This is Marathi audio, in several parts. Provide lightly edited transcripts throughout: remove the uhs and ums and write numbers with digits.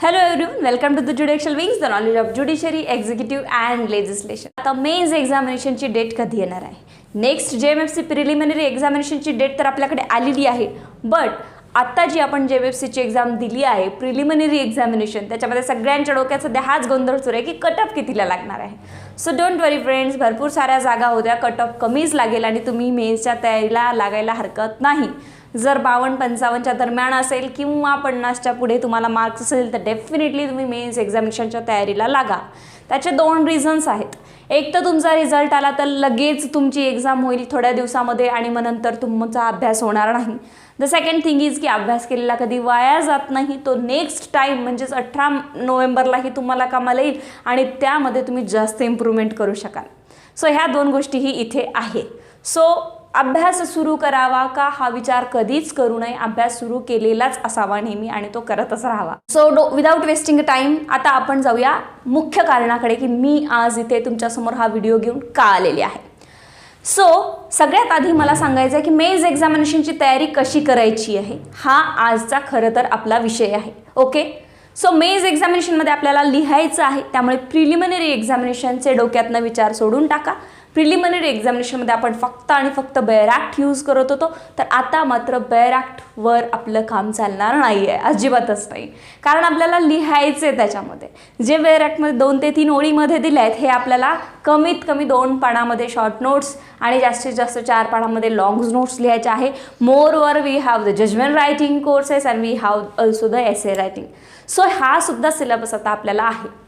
Hello everyone, welcome to the Judicial Wings, the knowledge of judiciary, executive and legislation. आता मेन्स एक्झामिनेशनची डेट कधी येणार आहे? नेक्स्ट JMFC प्रिलिमिनरी एक्झामिनेशनची डेट तर आपल्याकडे आलेली आहे, बट आता जी आपण JMFCची एक्झाम दिली आहे प्रिलिमिनरी एक्झामिनेशन, त्याच्यामध्ये सगळ्यांच्या डोक्यात सध्या हाच गोंधळ सुरू आहे की कट ऑफ कितीला लागणार आहे. सो डोंट वरी फ्रेंड्स, भरपूर साऱ्या जागा होत्या, कट ऑफ कमीच लागेल आणि तुम्ही मेन्सच्या तयारीला लागायला हरकत नाही. जर 52-55च्या दरम्यान असेल किंवा 50च्या पुढे तुम्हाला मार्क्स असेल तर डेफिनेटली तुम्ही मेन्स एक्झामिनेशनच्या तयारीला लागा. त्याचे 2 रिझन्स आहेत. एक तर तुमचा रिझल्ट आला तर लगेच तुमची एक्झाम होईल थोड्या दिवसामध्ये आणि मग नंतर तुमचा अभ्यास होणार नाही. द सेकंड थिंग इज की अभ्यास केलेला कधी वाया जात नाही, तो नेक्स्ट टाईम म्हणजेच 18 नोव्हेंबरलाही तुम्हाला कामाला येईल आणि त्यामध्ये तुम्ही जास्त इम्प्रूव्हमेंट करू शकाल. सो ह्या 2 गोष्टीही इथे आहे. सो अभ्यास सुरू करावा का हा विचार कधीच करू नये, अभ्यास सुरू केलेलाच असावा नेहमी आणि तो करतच राहावा. सो विदाउट वेस्टिंग टाइम आता आपण जाऊया मुख्य कारणाकडे की मी आज इथे तुमच्यासमोर हा व्हिडिओ घेऊन का आलेली आहे. सो सगळ्यात आधी मला सांगायचं आहे की मेन्स एक्झामिनेशनची तयारी कशी करायची आहे, हा आजचा खरं तर आपला विषय आहे. ओके, सो मेन्स एक्झामिनेशनमध्ये आपल्याला लिहायचं आहे, त्यामुळे प्रिलिमिनरी एक्झामिनेशनचे डोक्यातनं विचार सोडून टाका. प्रिलिमिनरी एक्झामिनेशनमध्ये आपण फक्त आणि फक्त बेअर ॲक्ट यूज करत होतो, तर आता मात्र बेअर ॲक्टवर आपलं काम चालणार नाही आहे, अजिबातच नाही. कारण आपल्याला लिहायचं आहे त्याच्यामध्ये. जे बेअर ॲक्टमध्ये 2 ते 3 ओळीमध्ये दिले आहेत हे आपल्याला कमीत कमी 2 पानामध्ये शॉर्ट नोट्स आणि जास्तीत जास्त 4 पानामध्ये लॉंग नोट्स लिहायचे आहे. Moreover we have the judgement writing courses and we have also the essay writing. So हा सुद्धा सिलेबस आता आपल्याला आहे.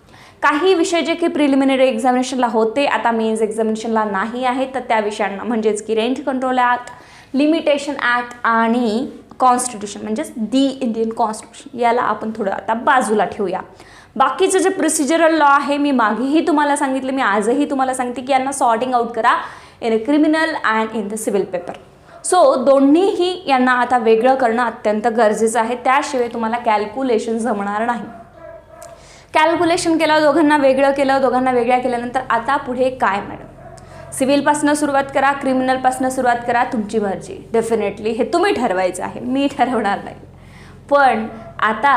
काही विषय जे की प्रिलिमिनरी एक्झामिनेशनला होते आता मेन्स एक्झामिनेशनला नाही आहे, तर त्या विषयांना म्हणजेच की rent control act, limitation act आणि कॉन्स्टिट्यूशन म्हणजेच दी इंडियन कॉन्स्टिट्यूशन, याला आपण थोडं आता बाजूला ठेवूया. बाकीचं जे प्रोसिजरल लॉ आहे मी मागेही तुम्हाला सांगितलं, मी आजही तुम्हाला सांगते की यांना सॉर्टिंग आउट करा in a criminal and in the civil paper. So दोन्हीही यांना आता वेगळं करणं अत्यंत गरजेचं आहे, त्याशिवाय तुम्हाला कॅल्क्युलेशन जमणार नाही. कॅल्क्युलेशन केलं, दोघांना वेगळं केलं, दोघांना वेगळ्या केल्यानंतर आता पुढे काय मॅडम? सिव्हिलपासून सुरुवात करा, क्रिमिनलपासून सुरुवात करा, तुमची मर्जी. डेफिनेटली हे तुम्ही ठरवायचं आहे, मी ठरवणार नाही. पण आता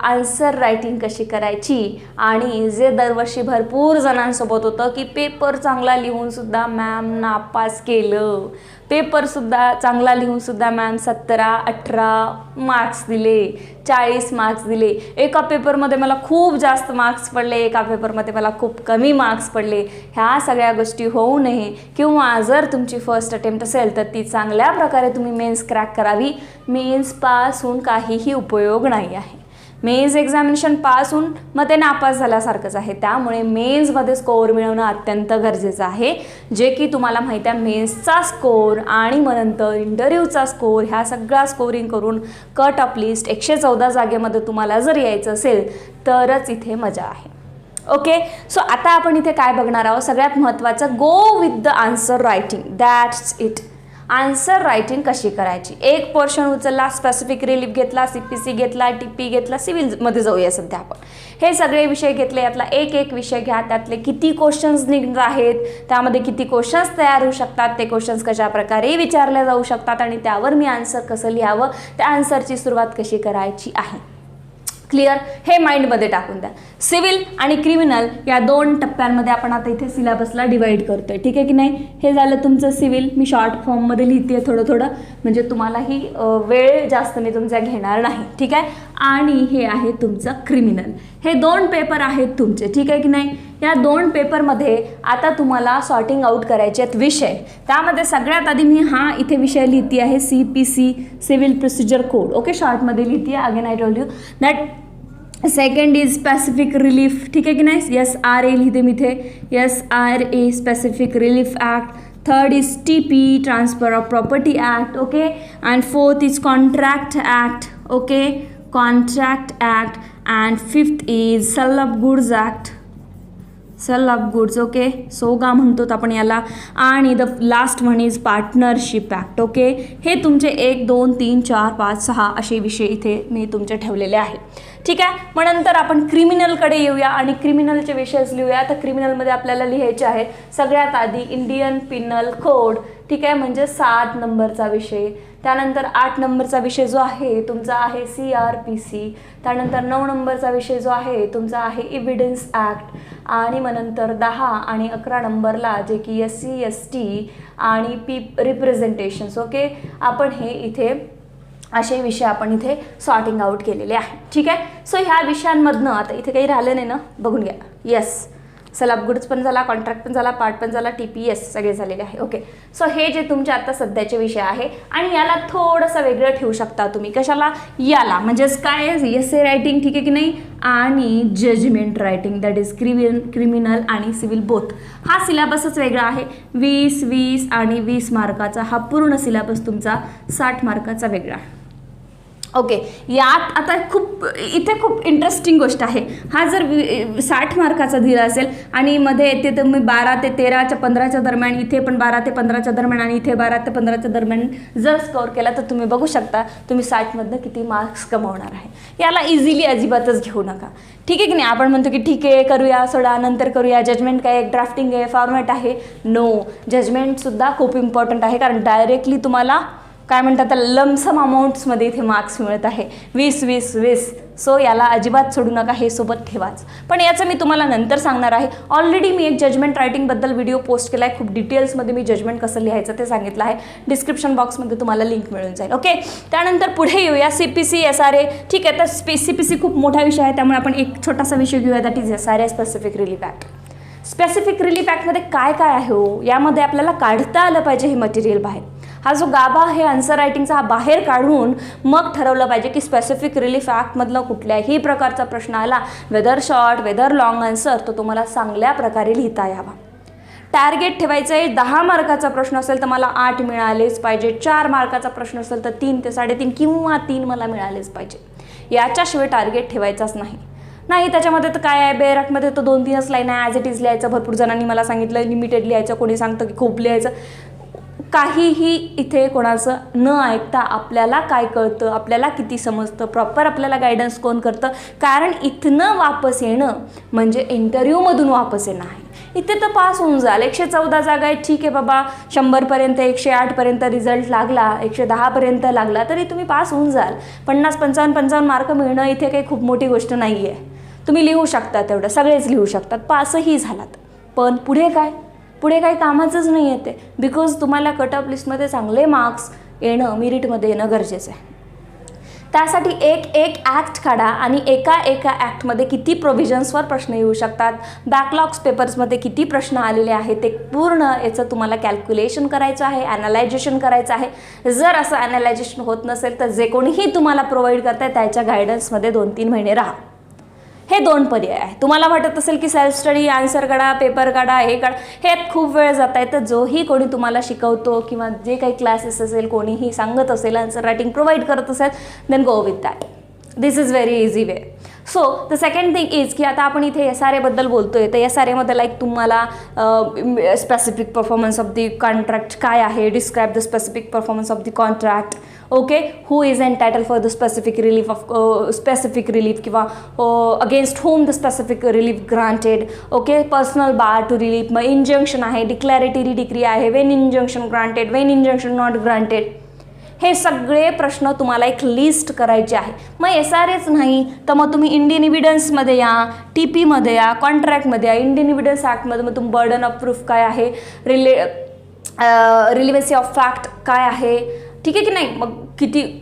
आन्सर रायटिंग कशी करायची आणि जे दरवर्षी भरपूर जणांसोबत होतं की पेपर चांगला लिहूनसुद्धा मॅम नापास केलं, पेपरसुद्धा चांगला लिहूनसुद्धा मॅम 17-18 मार्क्स दिले, 40 मार्क्स दिले, एका पेपरमध्ये मला खूप जास्त मार्क्स पडले, एका पेपरमध्ये मला खूप कमी मार्क्स पडले. ह्या सगळ्या गोष्टी होऊ नये, किंवा जर तुमची फर्स्ट अटेम्प्ट असेल तर ती चांगल्या प्रकारे तुम्ही मेन्स क्रॅक करावी. मेन्स पास होऊन काहीही उपयोग नाही आहे. मेन्स एक्झामिनेशन पास होऊन मग ते नापास झाल्यासारखंच आहे. त्यामुळे मेन्समध्ये स्कोअर मिळवणं अत्यंत गरजेचं आहे, जे की तुम्हाला माहिती आहे मेन्सचा स्कोअर आणि मग नंतर इंटरव्ह्यूचा स्कोअर, ह्या सगळा स्कोरिंग करून कट ऑफ लिस्ट 114 जागेमध्ये तुम्हाला जर यायचं असेल तरच इथे मजा आहे. ओके, सो आता आपण इथे काय बघणार आहोत? सगळ्यात महत्त्वाचं, go with the answer writing, that's it. Answer writing कशी करायची? एक पोर्शन उचलला, स्पेसिफिक रिलीफ घेतला, CPC घेतला, TP घेतला, सिव्हिलमध्ये जाऊया सध्या आपण. हे सगळे विषय घेतले, यातला एक विषय घ्या, त्यातले किती क्वेश्चन्स निघत आहेत, त्यामध्ये किती क्वेश्चन्स तयार होऊ शकतात, ते क्वेश्चन्स कशा प्रकारे विचारले जाऊ शकतात आणि त्यावर मी आन्सर कसं लिहावं, त्या आन्सरची सुरुवात कशी करायची आहे. क्लिअर? हे माइंडमध्ये टाकून द्या. सिव्हिल आणि क्रिमिनल या 2 टप्प्यांमध्ये आपण आता इथे सिलेबसला डिवाइड करतोय, ठीक आहे की नाही? हे झालं तुमचं सिव्हिल, मी शॉर्ट फॉर्ममध्ये लिहिते थोडं म्हणजे तुम्हालाही वेळ जास्त मी तुमचा घेणार नाही, ठीक आहे? आणि हे आहे तुमचं क्रिमिनल. हे 2 पेपर आहेत तुमचे, ठीक आहे की नाही? या 2 पेपरमध्ये आता तुम्हाला सॉर्टिंग आउट करायचे आहेत विषय. त्यामध्ये सगळ्यात आधी मी हा इथे विषय लिहिते आहे CPC, civil procedure code. Okay, शॉर्टमध्ये लिहिते. Again I told you that second is specific relief, ठीक आहे की नाही? SRA लिहिते मी इथे, SRA specific relief act. Third is TP, transfer of property act. Okay, and fourth is contract act. Okay, contract act. And fifth is sale of goods act, sale of goods. Okay, सोगा म्हणतो आपण याला. आणि the last one is partnership act. Okay, हे तुमचे 1, 2, 3, 4, 5, 6 असे विषय इथे मी तुमचे ठेवलेले आहे, ठीक आहे? मग नंतर आपण क्रिमिनलकडे येऊया आणि क्रिमिनलचे विषयच लिहूया. तर क्रिमिनलमध्ये आपल्याला लिहायचे आहेत सगळ्यात आधी इंडियन पिनल कोड, ठीक आहे? म्हणजे 7 नंबरचा विषय. त्यानंतर 8 नंबरचा विषय जो आहे तुमचा आहे CRPC, त्यानंतर 9 नंबरचा विषय जो आहे तुमचा आहे एव्हिडन्स ॲक्ट, आणि मग नंतर 10 आणि 11 नंबरला जे की SC ST आणि रिप्रेझेंटेशन्स. ओके, आपण हे इथे असे विषय आपण इथे सॉर्टिंग आउट केलेले आहे. ठीक आहे. सो ह्या विषयांमधनं आता इथे काही राहिलं नाही ना, बघून घ्या. येस, सलाब गुड्स पण झाला, कॉन्ट्रॅक्ट पण झाला, पार्ट पण झाला, TPS सगळे झालेले आहे. ओके, सो हे जे तुमचे आता सध्याचे विषय आहे आणि याला थोडंसं वेगळं ठेवू शकता तुम्ही. कशाला? याला म्हणजेच काय आहे, एसे रायटिंग, ठीक आहे की नाही, आणि judgement writing, that is criminal आणि सिव्हिल बोथ. हा सिलेबसच वेगळा आहे. 20 आणि 20 मार्काचा हा पूर्ण सिलेबस तुमचा 60 मार्काचा वेगळा आहे. ओके, यात आता इथे खूप इंटरेस्टिंग गोष्ट आहे. हा जर 60 मार्काचा दिला असेल आणि मध्ये येते तुम्ही 12 ते 13च्या 15च्या दरम्यान, इथे पण 12 ते 15च्या दरम्यान आणि इथे 12 ते 15च्या दरम्यान जर स्कोअर केला तर तुम्ही बघू शकता तुम्ही 60मधनं किती मार्क्स कमावणार आहे. याला इझिली अजिबातच घेऊ नका. ठीक आहे की नाही. आपण म्हणतो की ठीक आहे, करूया, सोडा, नंतर करूया, जजमेंट काय एक ड्राफ्टिंग आहे, फॉर्मॅट आहे. नो, जजमेंटसुद्धा खूप इम्पॉर्टंट आहे, कारण डायरेक्टली तुम्हाला काय म्हणतात तर लमसम अमाऊंट्समध्ये इथे मार्क्स मिळत आहे. 20. सो याला अजिबात सोडू नका, हे सोबत ठेवाच. पण याचं मी तुम्हाला नंतर सांगणार आहे. ऑलरेडी मी एक जजमेंट रायटिंगबद्दल व्हिडिओ पोस्ट केला आहे. खूप डिटेल्समध्ये मी जजमेंट कसं लिहायचं ते सांगितलं आहे. डिस्क्रिप्शन बॉक्समध्ये तुम्हाला लिंक मिळून जाईल. ओके, त्यानंतर पुढे येऊया CPC SRA. ठीक आहे, तर CPC खूप मोठा विषय आहे, त्यामुळे आपण एक छोटासा विषय घेऊया, that is SRA, specific relief act. Specific relief ॲक्टमध्ये काय काय आहे हो, यामध्ये आपल्याला काढता आलं पाहिजे हे मटेरियल बाहेर. हा जो गाभा आहे आन्सर रायटिंगचा, हा बाहेर काढून मग ठरवलं पाहिजे की स्पेसिफिक रिलीफ ॲक्टमधलं कुठल्याही प्रकारचा प्रश्न आला, whether short whether long answer, तो तुम्हाला चांगल्या प्रकारे लिहिता यावा. टार्गेट ठेवायचं आहे. 10 मार्काचा प्रश्न असेल तर मला 8 मिळालेच पाहिजे. 4 मार्काचा प्रश्न असेल तर 3 ते 3.5 किंवा 3 मला मिळालेच पाहिजे. याच्याशिवाय टार्गेट ठेवायचाच नाही. त्याच्यामध्ये तर काय आहे, बेरकमध्ये तर 2-3च लाईन आहे, ॲज इट इज लिहायचं. भरपूर जणांनी मला सांगितलं लिमिटेड लिहायचं, कोणी सांगतं की खूप लिहायचं. काहीही इथे कोणाचं न ऐकता आपल्याला काय कळतं, आपल्याला किती समजतं, प्रॉपर आपल्याला गायडन्स कोण करतं, कारण इथनं वापस येणं म्हणजे इंटरव्ह्यूमधून वापस येणं आहे. इथे तर पास होऊन जाल. 114 जागा आहे, ठीक आहे बाबा, 100पर्यंत 108पर्यंत रिझल्ट लागला, 110पर्यंत लागला तरी तुम्ही पास होऊन जाल. 50, 55 मार्क मिळणं इथे काही खूप मोठी गोष्ट नाही आहे. तुम्ही लिहू शकता, तेवढं सगळेच लिहू शकतात, पासही झालात. पण पुढे काही कामाचंच नाही येते, बिकॉज तुम्हाला कट ऑफ लिस्टमध्ये चांगले मार्क्स येणं, मेरिटमध्ये येणं गरजेचं आहे. त्यासाठी एक ॲक्ट काढा आणि एका ॲक्टमध्ये किती प्रोव्हिजन्सवर प्रश्न येऊ शकतात, बॅकलॉग्स पेपर्समध्ये किती प्रश्न आलेले आहेत, ते पूर्ण याचं तुम्हाला कॅल्क्युलेशन करायचं आहे, ॲनालायझेशन करायचं आहे. जर असं ॲनालायझेशन होत नसेल तर जे कोणीही तुम्हाला प्रोव्हाइड करत आहे त्याच्या गायडन्समध्ये 2-3 महिने राहा. हे 2 पर्याय आहे. तुम्हाला वाटत असेल की सेल्फ स्टडी, आन्सर काढा, पेपर काढा, हे काढा, हे खूप वेळ जात आहे, तर जोही कोणी तुम्हाला शिकवतो किंवा जे काही क्लासेस असेल, कोणीही सांगत असेल, आन्सर रायटिंग प्रोव्हाइड करत असेल, then go with that. This is very easy way. So the second thing is की आता आपण इथे SRA बद्दल बोलतोय, तर SRAमध्ये लाईक तुम्हाला specific performance of the contract काय आहे, describe the specific performance of the contract. Okay, who is entitle for the specific relief किंवा against whom the specific relief granted. Okay, personal bar to relief, मग इंजंक्शन आहे, डिक्लॅरेटरी डिग्री आहे, Wien injunction granted, Wien injunction not granted. हे सगळे प्रश्न तुम्हाला एक लिस्ट करायचे आहे. मग SRAच नाही तर मग तुम्ही इंडियन एव्हिडन्समध्ये या, TPमध्ये या, कॉन्ट्रॅक्टमध्ये या. इंडियन एव्हिडन्स ॲक्टमध्ये मग तुम्ही बर्डन ऑफ प्रूफ काय आहे, रिलेव्हन्सी ऑफ फॅक्ट काय आहे, ठीक आहे की नाही, मग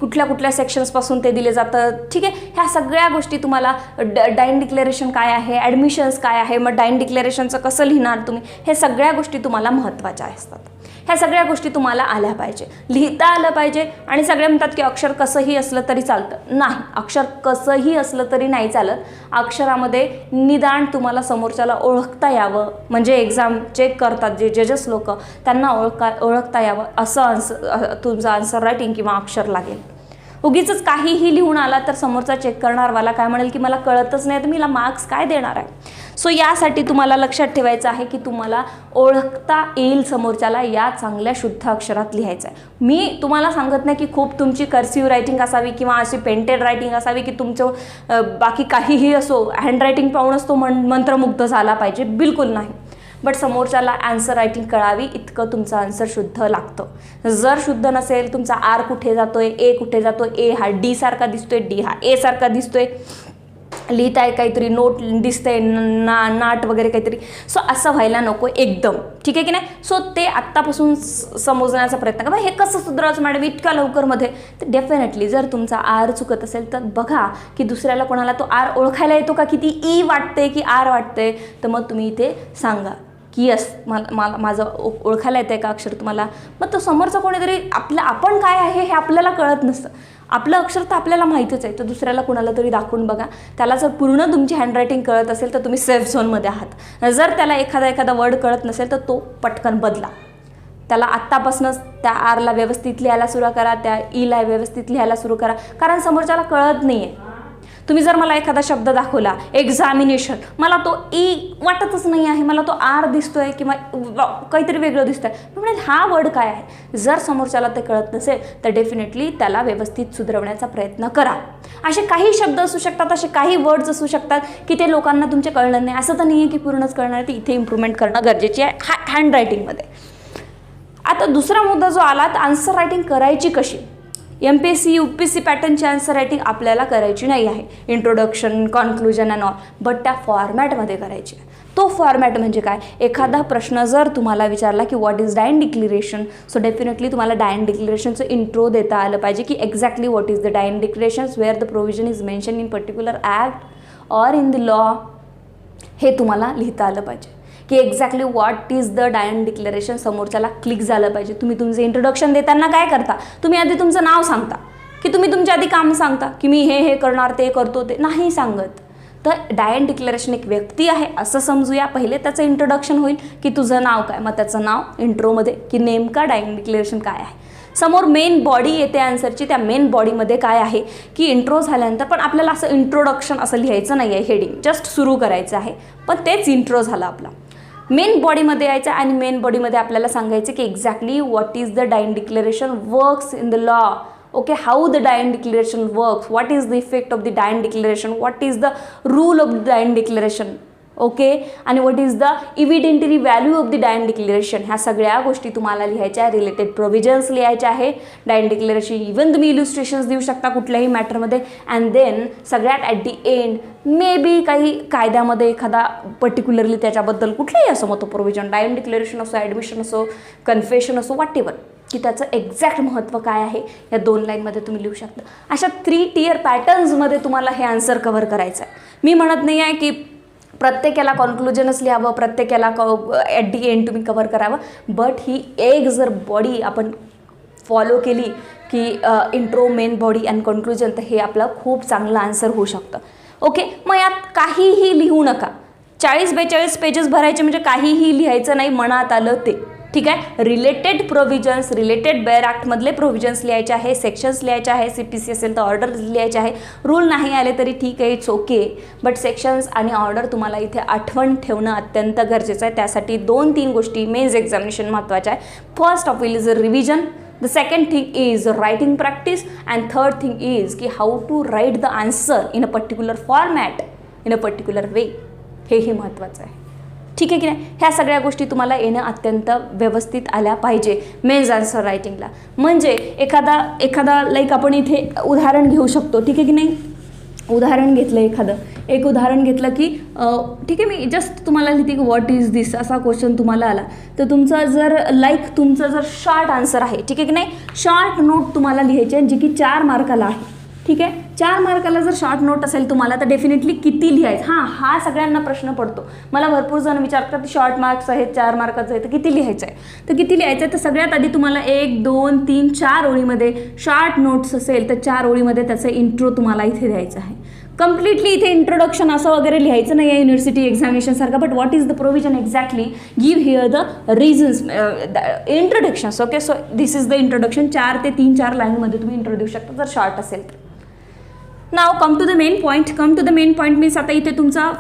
कुठल्या सेक्शन्सपासून ते दिले जातं. ठीक आहे, ह्या सगळ्या गोष्टी तुम्हाला, डाईन डिक्लेरेशन काय आहे, ॲडमिशन्स काय आहे, मग डाईन डिक्लेरेशनचं कसं लिहिणार तुम्ही, हे सगळ्या गोष्टी तुम्हाला महत्त्वाच्या असतात. ह्या सगळ्या गोष्टी तुम्हाला आल्या पाहिजे, लिहिता आलं पाहिजे. आणि सगळे म्हणतात की अक्षर कसंही असलं तरी चालतं. नाही, अक्षर कसंही असलं तरी नाही चालत. अक्षरामध्ये निदान तुम्हाला समोरच्याला ओळखता यावं, म्हणजे एक्झाम चेक करतात जे जजेस लोक, त्यांना ओळखता यावं असं तुमचं आन्सर रायटिंग किंवा अक्षर लागेल. उगीच काहीही लिहून आला तर समोरचा चेक करणारवाला काय म्हणेल की मला कळतच नाही, तर मला मार्क्स काय देणार आहे. सो यासाठी तुम्हाला लक्षात ठेवायचं आहे की तुम्हाला ओळखता येईल समोरच्याला, या चांगल्या शुद्ध अक्षरात लिहायचं आहे. मी तुम्हाला सांगत नाही की खूप तुमची कर्सिव्ह रायटिंग असावी किंवा अशी पेंटेड रायटिंग असावी की तुमचं बाकी काहीही असो, हँडरायटिंग पाहूनच तो मंत्रमुग्ध झाला पाहिजे, बिलकुल नाही. बट समोरच्याला आन्सर रायटिंग कळावी इतकं तुमचं आन्सर शुद्ध लागतं. जर शुद्ध नसेल, तुमचा आर कुठे जातोय, ए कुठे जातोय, ए हा डी सारखा दिसतोय, डी हा ए सारखा दिसतोय, लिहिताय काहीतरी नोट दिसतंय, नाट वगैरे काहीतरी. सो असं व्हायला नको एकदम, ठीक आहे की नाही. सो ते आत्तापासून समजण्याचा प्रयत्न करा. हे कसं सुधारायचं मॅडम इतक्या लवकरमध्ये. तर डेफिनेटली जर तुमचा आर चुकत असेल तर बघा की दुसऱ्याला कोणाला तो आर ओळखायला येतो का, किती ई वाटते की आर वाटते. तर मग तुम्ही इथे सांगा की यस माझं ओळखायला येतं आहे का अक्षर तुम्हाला. मग तो समोरचा कोणीतरी आपण काय आहे हे आपल्याला कळत नसतं. आपलं अक्षर तर आपल्याला माहीतच आहे, तर दुसऱ्याला कुणाला तरी दाखवून बघा. त्याला जर पूर्ण तुमची हँडरायटिंग कळत असेल तर तुम्ही सेफ झोनमध्ये आहात. जर त्याला एखादा वर्ड कळत नसेल तर तो पटकन बदला. त्याला आत्तापासूनच त्या आरला व्यवस्थित लिहायला सुरू करा, त्या ईला व्यवस्थित लिहायला सुरू करा, कारण समोरच्याला कळत नाही आहे. तुम्ही जर मला एखादा शब्द दाखवला एक्झामिनेशन, मला तो ई वाटतच नाही आहे, मला तो आर दिसतोय किंवा काहीतरी वेगळं दिसतंय, मी म्हणेल हा वर्ड काय आहे. जर समोरच्याला ते कळत नसेल तर डेफिनेटली त्याला व्यवस्थित सुधारवण्याचा प्रयत्न करा. असे काही शब्द असू शकतात, असे काही वर्ड्स असू शकतात की ते लोकांना तुमचे कळणार नाही. असं तर नाही आहे की पूर्णच कळणार आहे, ते इथे इम्प्रूव्हमेंट करणं गरजेची आहे हँडरायटिंगमध्ये. आता दुसरा मुद्दा जो आला तर आन्सर रायटिंग करायची कशी. MPSC UPSC पॅटर्नची आन्सर रायटिंग आपल्याला करायची नाही आहे. Introduction, conclusion and all, but त्या फॉर्मॅटमध्ये करायची आहे. तो फॉर्मॅट म्हणजे काय, एखादा प्रश्न जर तुम्हाला विचारला की what is dying declaration, so definitely तुम्हाला डायन डिक्लेरेशनचं इंट्रो देता आलं पाहिजे की exactly what is the dying declarations, where the provision is mention in particular act or in the law. हे तुम्हाला लिहिता आलं पाहिजे की exactly what is the dying declaration. समोरच्याला क्लिक झालं पाहिजे. तुम्ही तुमचं इंट्रोडक्शन देताना काय करता, तुम्ही आधी तुमचं नाव सांगता की तुम्ही तुमच्या आधी काम सांगता की मी हे करणार, ते करतो, ते नाही सांगत. तर डायन डिक्लेरेशन एक व्यक्ती आहे असं समजूया. पहिले त्याचं इंट्रोडक्शन होईल की तुझं नाव काय, मग त्याचं नाव इंट्रोमध्ये की नेमका डायन डिक्लेरेशन काय आहे. समोर मेन बॉडी येते आन्सरची, त्या मेन बॉडीमध्ये काय आहे की इंट्रो झाल्यानंतर पण आपल्याला असं इंट्रोडक्शन असं लिहायचं नाही आहे, हेडिंग जस्ट सुरू करायचं आहे, पण तेच इंट्रो झालं आपला. मेन बॉडीमध्ये यायचं आणि मेन बॉडीमध्ये आपल्याला सांगायचं की exactly what is the dying declaration works in the law. Okay, how the dying declaration works, what is the effect of the dying declaration, what is the rule of the dying declaration. Okay, आणि what is the evidentiary value of the dying declaration. ह्या सगळ्या गोष्टी तुम्हाला लिहायच्या. रिलेटेड प्रोव्हिजन्स लिहायच्या आहे डायन डिक्लेरेशन. इवन तुम्ही इलुस्ट्रेशन्स देऊ शकता कुठल्याही मॅटरमध्ये. अँड देन सगळ्यात at the end may be काही कायद्यामध्ये एखादा पर्टिक्युलरली त्याच्याबद्दल कुठलंही असो, मग तो प्रोव्हिजन डायन डिक्लेरेशन असो, ॲडमिशन असो, कन्फेशन असो, वॉट एव्हर, की त्याचं एक्झॅक्ट महत्त्व काय आहे या 2 लाईनमध्ये तुम्ही लिहू शकता. अशा 3 टियर पॅटर्न्समध्ये तुम्हाला हे आन्सर कव्हर करायचं आहे. मी म्हणत नाही आहे की प्रत्येकाला कॉन्क्लुजनच लिहावं, प्रत्येकाला ॲट दी एंड तुम्ही कव्हर करावं, बट ही एक जर बॉडी आपण फॉलो केली की intro, main body and conclusion, तर हे आपलं खूप चांगलं आन्सर होऊ शकतं. ओके, मग यात काहीही लिहू नका. 40-42 पेजेस भरायचे म्हणजे काहीही लिहायचं नाही, मनात आलं ते, ठीक आहे. रिलेटेड प्रोव्हिजन्स, रिलेटेड बेअर ॲक्टमधले प्रोव्हिजन्स लिहायचे आहे, सेक्शन्स लिहायचे आहे, CPC असेल तर ऑर्डर लिहायचे आहे. रूल नाही आले तरी ठीक आहे, इट्स ओके, बट सेक्शन्स आणि ऑर्डर तुम्हाला इथे आठवण ठेवणं अत्यंत गरजेचं आहे. त्यासाठी 2-3 गोष्टी मेन्स एक्झामिनेशन महत्त्वाच्या आहे. First of all is a revision, the second thing is writing practice, and third thing is की how to write the answer in a particular format, in a particular way. हेही महत्त्वाचं आहे, ठीक आहे की नाही. ह्या सगळ्या गोष्टी तुम्हाला येणं अत्यंत व्यवस्थित आल्या पाहिजे मेन्स आन्सर रायटिंगला. म्हणजे एखादा लाईक आपण इथे उदाहरण घेऊ शकतो, ठीक आहे की नाही. उदाहरण घेतलं एक उदाहरण घेतलं की ठीक आहे, मी जस्ट तुम्हाला लिहिते की व्हॉट इज दिस असा क्वेश्चन तुम्हाला आला तर तुमचा तुमचं जर शॉर्ट आन्सर आहे, ठीक आहे की नाही. शॉर्ट नोट तुम्हाला लिहायची आहे जी की 4 मार्काला आहे, ठीक आहे. 4 मार्काला जर शॉर्ट नोट असेल तुम्हाला तर डेफिनेटली किती लिहायचं. हा सगळ्यांना प्रश्न पडतो. मला भरपूर जण विचारतात की शॉर्ट मार्क्स आहेत, 4 मार्काचं आहे, तर किती लिहायचं आहे. तर किती लिहायचं आहे, तर सगळ्यात आधी तुम्हाला 1, 2, 3, 4 ओळीमध्ये शॉर्ट नोट्स असेल तर 4 ओळीमध्ये त्याचं इंट्रो तुम्हाला इथे द्यायचं आहे. कम्प्लिटली इथे इंट्रोडक्शन असं वगैरे लिहायचं नाही आहे युनिव्हर्सिटी एक्झामिनेशनसारखं, but what is the provision exactly, give here the reasons, introductions. Okay, so this is the introduction. 4 ते 3-4 लाईनमध्ये तुम्ही इंट्रो देऊ शकता जर शॉर्ट असेल तर. Now come to the main point means आता इथे तुमचा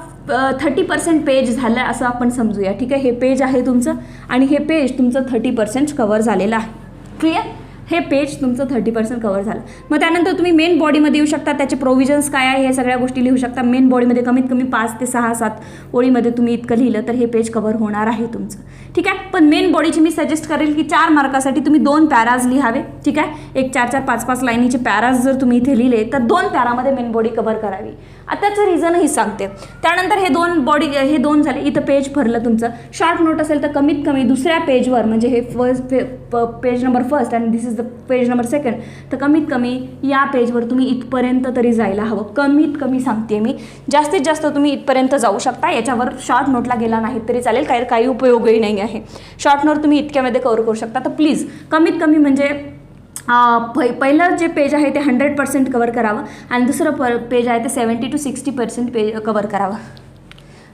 30% पेज झालं आहे असं आपण समजूया, ठीक आहे. हे पेज आहे तुमचं आणि हे पेज तुमचं 30% कव्हर झालेलं आहे. क्लिअर. हे पेज तुमचं 30% कव्हर झालं. मग त्यानंतर तुम्ही मेन बॉडीमध्ये येऊ शकता. त्याचे प्रोव्हिजन्स काय आहे हे सगळ्या गोष्टी लिहू शकता. मेन बॉडीमध्ये कमीत कमी 5 ते 6-7 ओळीमध्ये तुम्ही इतकं लिहिलं तर हे पेज कव्हर होणार आहे तुमचं. ठीक आहे. पण मेन बॉडीची मी सजेस्ट करेल की 4 मार्कासाठी तुम्ही 2 पॅराज लिहावे. ठीक आहे. एक 4-4, 5-5 लाईनीचे पॅराज जर तुम्ही इथे लिहिले तर 2 पॅरामध्ये मेन बॉडी कव्हर करावी. आताचं रिझनही सांगते. त्यानंतर हे दोन झाले. इथं पेज भरलं तुमचं. शॉर्ट नोट असेल तर कमीत कमी दुसऱ्या पेजवर, म्हणजे हे पेज नंबर फर्स्ट आणि this is the page number second, तर कमीत कमी या पेजवर तुम्ही इथपर्यंत तरी जायला हवं. कमीत कमी सांगते मी. जास्तीत जास्त तुम्ही इथपर्यंत जाऊ शकता. याच्यावर शॉर्ट नोटला गेला नाहीत तरी चालेल. काही उपयोगही नाही आहे. शॉर्ट नोट तुम्ही इतक्यामध्ये कव्हर करू शकता. तर प्लीज कमीत कमी म्हणजे पहिलं जे पेज आहे ते 100% कव्हर करावं आणि दुसरं पेज आहे ते 70 to 60% पेज कव्हर करावं.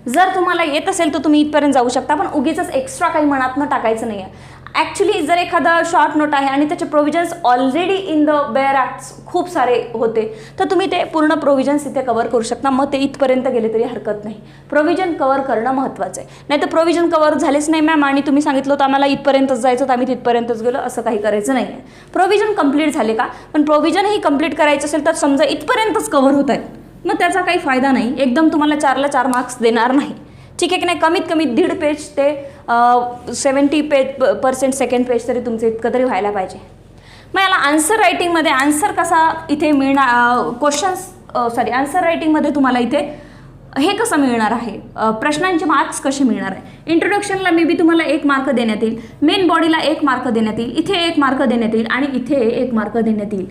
जर तुम्हाला येत असेल तर तुम्ही इथपर्यंत जाऊ शकता, पण उगीच एक्स्ट्रा काही मनातनं टाकायचं नाही आहे. ॲक्च्युली जर एखादा शॉर्ट नोट आहे आणि त्याचे provisions already in the bare acts खूप सारे होते तर तुम्ही ते पूर्ण प्रोव्हिजन्स इथे कव्हर करू शकता. मग ते इथपर्यंत गेले तरी हरकत नाही. प्रोव्हिजन कव्हर करणं महत्त्वाचं आहे. नाही तर प्रोव्हिजन कव्हर झालेच नाही मॅम आणि तुम्ही सांगितलं होतं आम्हाला इथपर्यंतच जायचं तर आम्ही तिथपर्यंतच गेलो, असं काही करायचं नाही आहे. प्रोव्हिजन कंप्लीट झाले का, पण प्रोव्हिजनही कंप्लीट करायचं असेल तर समजा इथपर्यंतच कव्हर होत आहे मग त्याचा काही फायदा नाही. एकदम तुम्हाला 4ला 4 मार्क्स देणार नाही. ठीक आहे की नाही. कमीत कमी 1.5 पेज ते 70% सेकंड पेज तरी तुमचं इतकं तरी व्हायला पाहिजे. मग याला आन्सर रायटिंगमध्ये आन्सर कसा इथे मिळणार, आन्सर रायटिंगमध्ये तुम्हाला इथे हे कसं मिळणार आहे, प्रश्नांचे मार्क्स कसे मिळणार आहे. इंट्रोडक्शनला मे बी तुम्हाला 1 मार्क देण्यात येईल. मेन बॉडीला 1 मार्क देण्यात येईल. इथे 1 मार्क देण्यात येईल आणि इथे 1 मार्क देण्यात येईल.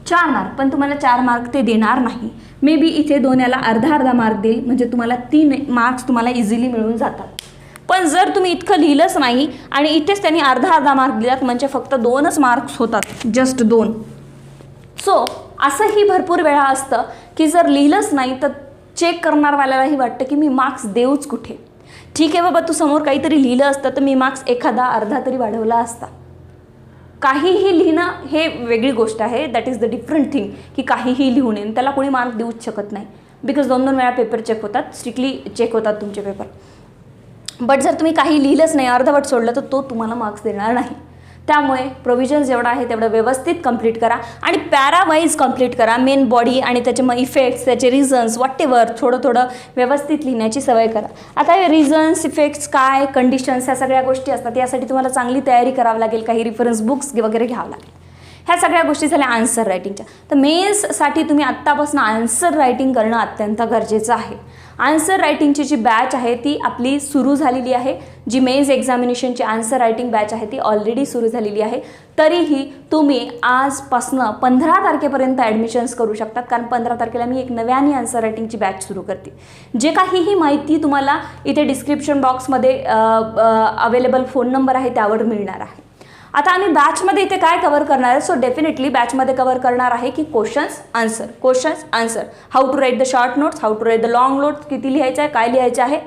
4 मार्क. पण तुम्हाला 4 मार्क ते देणार नाही. मे बी इथे 2 याला अर्धा मार्क देईल. म्हणजे तुम्हाला 3 मार्क्स तुम्हाला इझिली मिळून जातात. पण जर तुम्ही इतकं लिहिलंच नाही आणि इथेच त्यांनी अर्धा मार्क दिलात म्हणजे फक्त 2च मार्क्स होतात. जस्ट 2. सो असंही भरपूर वेळा असतं की जर लिहिलंच नाही तर चेक करणारवाल्यालाही वाटतं की मी मार्क्स देऊच कुठे. ठीक आहे बाबा, तू समोर काहीतरी लिहिलं असतं तर मी मार्क्स अर्धा तरी वाढवला असता. काहीही लिहिणं हे वेगळी गोष्ट आहे. That is the different thing की काहीही लिहू नये. त्याला कोणी मार्क देऊच शकत नाही. बिकॉज 2-2 वेळा पेपर चेक होतात. स्ट्रिक्टली चेक होतात तुमचे पेपर. बट जर तुम्ही काही लिहिलंच नाही, अर्धवट सोडलं तर तो तुम्हाला मार्क्स देणार नाही. त्यामुळे प्रोव्हिजन जेवढं आहे तेवढं व्यवस्थित कंप्लीट करा आणि पॅरावाईज कंप्लीट करा. मेन बॉडी आणि त्याचे मग इफेक्ट्स, त्याचे रिझन्स, वॉटेवर थोडं व्यवस्थित लिहिण्याची सवय करा. आता हे रिझन्स, इफेक्ट्स काय, कंडिशन्स ह्या सगळ्या गोष्टी असतात. यासाठी तुम्हाला चांगली तयारी करावी लागेल. काही रेफरन्स बुक्स वगैरे घ्यावं लागेल. ह्या सगळ्या गोष्टी झाल्या आन्सर रायटिंगच्या. तर मेन्ससाठी तुम्ही आत्तापासून आन्सर रायटिंग करणं अत्यंत गरजेचं आहे. आन्सर रायटिंगची जी बॅच आहे ती आपली सुरू झालेली आहे. जी मेन्स एक्झामिनेशनची आन्सर रायटिंग बॅच आहे ती ऑलरेडी सुरू झालेली आहे. तरीही तुम्ही आजपासनं 15 तारखेपर्यंत ॲडमिशन्स करू शकतात. कारण 15 तारखेला मी एक नव्याने आन्सर रायटिंगची बॅच सुरू करते. जे काहीही माहिती तुम्हाला इथे डिस्क्रिप्शन बॉक्समध्ये अवेलेबल फोन नंबर आहे त्यावर मिळणार आहे. आता आम्ही बॅचमध्ये इथे काय कव्हर करणार आहे. सो डेफिनेटली बॅचमध्ये कव्हर करणार आहे की questions answer, how to write the short notes, how to write the long notes, किती लिहायचं आहे, काय लिहायचं आहे.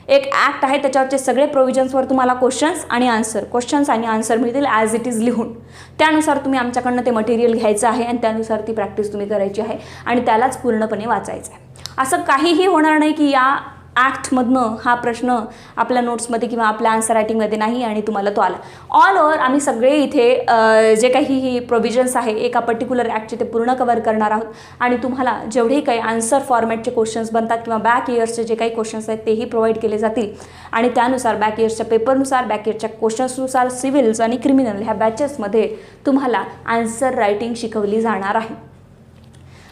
एक ॲक्ट आहे त्याच्यावरचे सगळे प्रोव्हिजन्सवर तुम्हाला क्वेश्चन्स आणि आन्सर मिळतील ॲज इट इज लिहून. त्यानुसार तुम्ही आमच्याकडनं ते मटेरियल घ्यायचं आहे आणि त्यानुसार ती प्रॅक्टिस तुम्ही करायची आहे आणि त्यालाच पूर्णपणे वाचायचं आहे. असं काहीही होणार नाही की या ॲक्टमधनं हा प्रश्न आपल्या नोट्समध्ये किंवा आपल्या आन्सर रायटिंगमध्ये नाही आणि तुम्हाला तो आला. ऑल ओव्हर आम्ही सगळे इथे जे काही प्रोव्हिजन्स आहे एका पर्टिक्युलर ॲक्टचे ते पूर्ण कव्हर करणार आहोत आणि तुम्हाला जेवढेही काही आन्सर फॉर्मॅटचे क्वेश्चन्स बनतात किंवा बॅक इयर्सचे जे काही क्वेश्चन्स आहेत तेही प्रोव्हाइड केले जातील आणि त्यानुसार बॅक इयर्सच्या पेपरनुसार, बॅक इयर्सच्या क्वेश्चन्सनुसार सिव्हिल्स आणि क्रिमिनल ह्या बॅचेसमध्ये तुम्हाला आन्सर रायटिंग शिकवली जाणार आहे.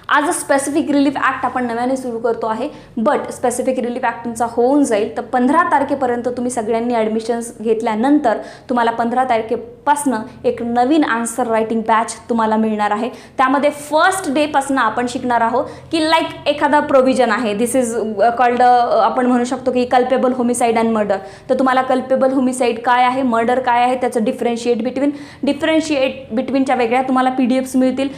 आज स्पेसिफिक रिलीफ ॲक्ट आपण नव्याने सुरू करतो आहे. बट स्पेसिफिक रिलीफ ॲक्ट तुमचा होऊन जाईल तर 15 तारखेपर्यंत तुम्ही सगळ्यांनी ॲडमिशन्स घेतल्यानंतर तुम्हाला 15 तारखेपासनं एक नवीन आन्सर रायटिंग बॅच तुम्हाला मिळणार आहे. त्यामध्ये फर्स्ट डेपासून आपण शिकणार आहोत की लाईक एखादा प्रोव्हिजन आहे. दिस इज कॉल्ड आपण म्हणू शकतो की कल्पेबल होमिसाईड अँड मर्डर. तर तुम्हाला कल्पेबल होमिसाईड काय आहे, मर्डर काय आहे, त्याचं डिफरन्शिएट बिटवीनच्या वेगळ्या तुम्हाला PDFs मिळतील.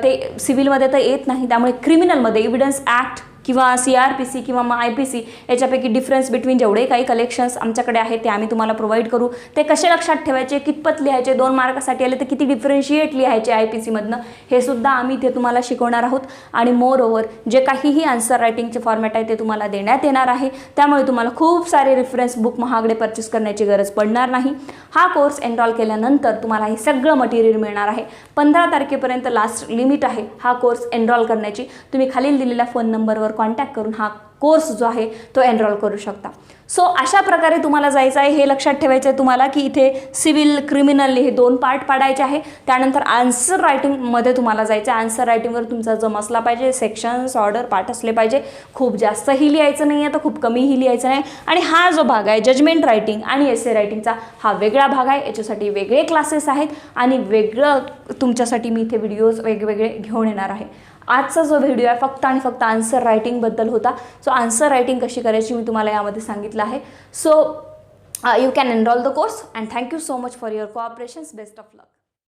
ते सिव्हिलमध्ये तर येत नाही. त्यामुळे क्रिमिनलमध्ये एव्हिडन्स ॲक्ट किंवा CRPC किंवा मग IPC याच्यापैकी डिफरन्स बिटवीन जेवढे काही कलेक्शन्स आमच्याकडे आहेत ते आम्ही तुम्हाला प्रोव्हाइड करू. ते कसे लक्षात ठेवायचे, कितपत लिहायचे, 2 मार्कासाठी आले तर किती डिफरन्शिएट लिहायचे IPCमधनं, हे सुद्धा आम्ही ते तुम्हाला शिकवणार आहोत. आणि मोर ओव्हर जे काहीही आन्सर रायटिंगचे फॉर्मॅट आहे ते तुम्हाला देण्यात येणार आहे. त्यामुळे तुम्हाला खूप सारे रेफरन्स बुक महागडे परचेस करण्याची गरज पडणार नाही. हा कोर्स एनरोल केल्यानंतर तुम्हाला हे सगळं मटेरियल मिळणार आहे. 15 तारखेपर्यंत लास्ट लिमिट आहे हा कोर्स एनरोल करण्याची. तुम्ही खालील दिलेल्या फोन नंबरवर कॉन्टॅक्ट करून हा कोर्स जो आहे तो एनरोल करू शकता. सो अशा प्रकारे तुम्हाला जायचं आहे. हे लक्षात ठेवायचं आहे तुम्हाला की इथे सिव्हिल क्रिमिनल हे 2 पार्ट पाडायचे आहे. त्यानंतर आन्सर रायटिंगमध्ये तुम्हाला जायचं आहे. आन्सर रायटिंगवर तुमचा जम असला पाहिजे, सेक्शन्स ऑर्डर पार्ट असले पाहिजे. खूप जास्तही लिहायचं नाही आहे तर खूप कमीही लिहायचं नाही. आणि हा जो भाग आहे जजमेंट रायटिंग आणि एसे रायटिंगचा हा वेगळा भाग आहे. याच्यासाठी वेगळे क्लासेस आहेत आणि वेगळं तुमच्यासाठी मी इथे व्हिडिओज वेगवेगळे घेऊन येणार आहे. आजचा जो व्हिडिओ आहे फक्त आणि फक्त आन्सर रायटिंगबद्दल होता. सो आन्सर रायटिंग कशी करायची मी तुम्हाला यामध्ये सांगितलं आहे. So you can enroll the course and thank you so much for your cooperations. Best of luck.